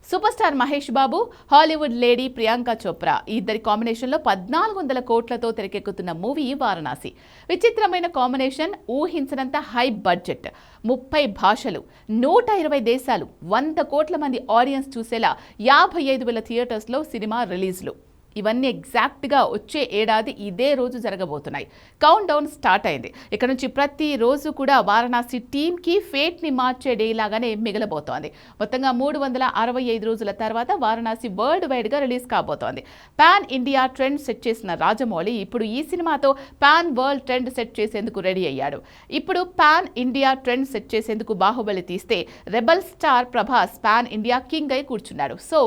Super star Mahesh బాబు, Hollywood lady Priyanka Chopra ఈ ఇద్దరి కాంబినేషన్లో 1400 కోట్లతో తెరకెక్కుతున్న మూవీ వారణాసి. విచిత్రమైన కాంబినేషన్, ఊహించినంత హై బడ్జెట్, 30 భాషలు, 120 దేశాలు, 100 కోట్ల మంది ఆడియన్స్ చూసేలా 55,000 థియేటర్స్లో సినిమా రిలీజ్లు. ఇవన్నీ ఎగ్జాక్ట్గా వచ్చే ఏడాది ఇదే రోజు జరగబోతున్నాయి. కౌంట్ డౌన్ స్టార్ట్ అయింది. ఇక్కడ నుంచి ప్రతి రోజు కూడా వారణాసి టీమ్కి ఫేట్ని మార్చే డే లాగానే మిగలబోతోంది. మొత్తంగా 365 రోజుల తర్వాత వారణాసి వరల్డ్ వైడ్గా రిలీజ్ కాబోతోంది. పాన్ ఇండియా ట్రెండ్ సెట్ చేసిన రాజమౌళి ఇప్పుడు ఈ సినిమాతో పాన్ వరల్డ్ ట్రెండ్ సెట్ చేసేందుకు రెడీ అయ్యాడు. ఇప్పుడు పాన్ ఇండియా ట్రెండ్ సెట్ చేసేందుకు బాహుబలి తీస్తే rebel star Prabhas pan India king అయి కూర్చున్నాడు. సో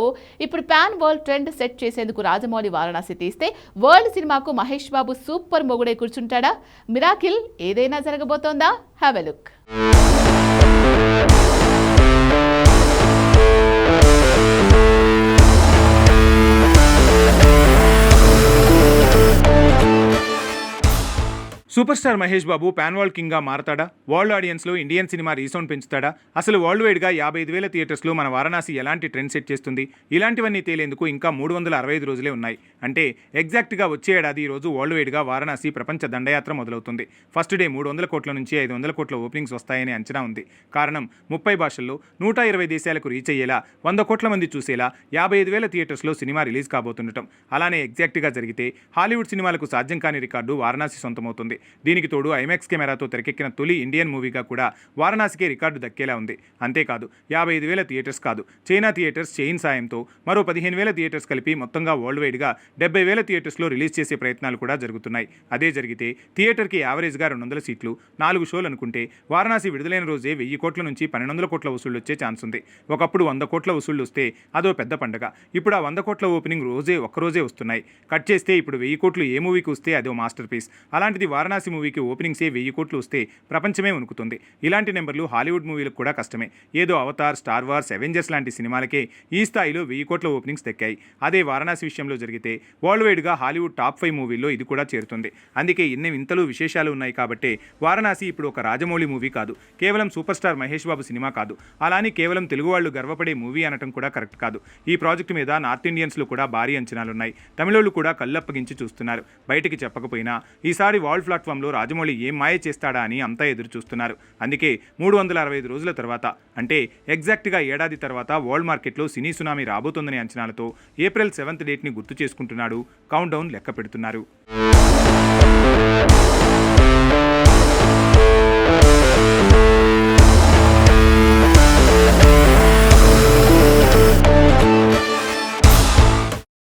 ఇప్పుడు పాన్ వరల్డ్ ట్రెండ్ సెట్ చేసేందుకు రాజమౌళి వారణాసి తీస్తే వరల్డ్ సినిమాకు మహేష్ బాబు సూపర్ మొగుడే కూర్చుంటాడా? మిరాకిల్ ఏదైనా జరగబోతోందా? Have a look. Super star Mahesh Babu pan world కింగ్గా మారతాడా? వరల్డ్ ఆడియన్స్లో ఇండియన్ సినిమా రీసౌండ్ పెంచుతాడా? అసలు వరల్డ్ వైడ్గా 55,000 థియేటర్స్లో మన వారణాసి ఎలాంటి ట్రెండ్ సెట్ చేస్తుంది? ఇలాంటివన్నీ తేలేందుకు ఇంకా 365 రోజులే ఉన్నాయి. అంటే ఎగ్జాక్ట్గా వచ్చే ఏడాది ఈ రోజు వరల్డ్ వైడ్గా వారణాసి ప్రపంచ దండయాత్ర మొదలవుతుంది. ఫస్ట్ డే 300 కోట్ల నుంచి 500 కోట్ల ఓపెనింగ్స్ వస్తాయని అంచనా ఉంది. కారణం 30 భాషల్లో 120 దేశాలకు రీచ్ అయ్యేలా, 100 కోట్ల మంది చూసేలా 55,000 థియేటర్స్లో సినిమా రిలీజ్ కాబోతుండటం. అలానే ఎగ్జాక్ట్గా జరిగితే హాలీవుడ్ సినిమాలకు సాధ్యం కాని రికార్డు వారణాసి సొంతమవుతుంది. దీనికి తోడు ఐమాక్స్ కెమెరాతో తెరకెక్కిన తొలి ఇండియన్ మూవీగా కూడా వారణాసికే రికార్డు దక్కేలా ఉంది. అంతేకాదు 55,000 థియేటర్స్ కాదు, చైనా థియేటర్స్ చైన్ సాయంతో మరో 15,000 థియేటర్స్ కలిపి మొత్తంగా వరల్డ్ వైడ్గా 70,000 థియేటర్స్లో రిలీజ్ చేసే ప్రయత్నాలు కూడా జరుగుతున్నాయి. అదే జరిగితే థియేటర్కి యావరేజ్గా 200 సీట్లు, 4 షోలు అనుకుంటే వారణాసి విడుదలైన రోజే 1,000 కోట్ల నుంచి 1,200 కోట్ల వసూళ్లు వచ్చే ఛాన్స్ ఉంది. ఒకప్పుడు 100 కోట్ల వసూళ్లు వస్తే అదో పెద్ద పండుగ. ఇప్పుడు ఆ 100 కోట్ల ఓపెనింగ్ ఒక్కరోజే వస్తున్నాయి. కట్ చేస్తే ఇప్పుడు 1,000 కోట్లు ఏ మూవీకి వస్తే అదో మాస్టర్ పీస్. అలాంటిది వారణాసి మూవీకి ఓపెనింగ్సే 1,000 కోట్లు వస్తే ప్రపంచమే వణుకుతుంది. ఇలాంటి నెంబర్లు హాలీవుడ్ మూవీలకు కూడా కష్టమే. ఏదో అవతార్, స్టార్ వార్స్, అవెంజర్స్ లాంటి సినిమాలకే ఈ స్థాయిలో 1,000 కోట్ల ఓపెనింగ్స్ దక్కాయి. అదే వారణాసి విషయంలో జరిగితే వరల్డ్ వైడ్గా హాలీవుడ్ టాప్ 5 మూవీల్లో ఇది కూడా చేరుతుంది. అందుకే ఎన్ని వింతలు విశేషాలు ఉన్నాయి కాబట్టి వారణాసి ఇప్పుడు ఒక రాజమౌళి మూవీ కాదు, కేవలం సూపర్ స్టార్ మహేష్ బాబు సినిమా కాదు, అలానే కేవలం తెలుగు వాళ్ళు గర్వపడే మూవీ అనటం కూడా కరెక్ట్ కాదు. ఈ ప్రాజెక్టు మీద నార్త్ ఇండియన్స్లో కూడా భారీ అంచనాలున్నాయి. తమిళోళ్ళు కూడా కళ్ళప్పగించి చూస్తున్నారు. బయటికి చెప్పకపోయినా ఈసారి వరల్డ్ ప్లాట్ఫామ్లో రాజమౌళి ఏం మాయ చేస్తాడా అని అంతా ఎదురు చూస్తున్నారు. అందుకే 365 రోజుల తర్వాత, అంటే ఎగ్జాక్ట్గా ఏడాది తర్వాత వరల్డ్ మార్కెట్లో సినీ సునామీ రాబోతోందనే అంచనాలతో ఏప్రిల్ 7th డేట్ని గుర్తు చేసుకుంటున్నాడు. కౌంట్ డౌన్ లెక్క పెడుతున్నారు.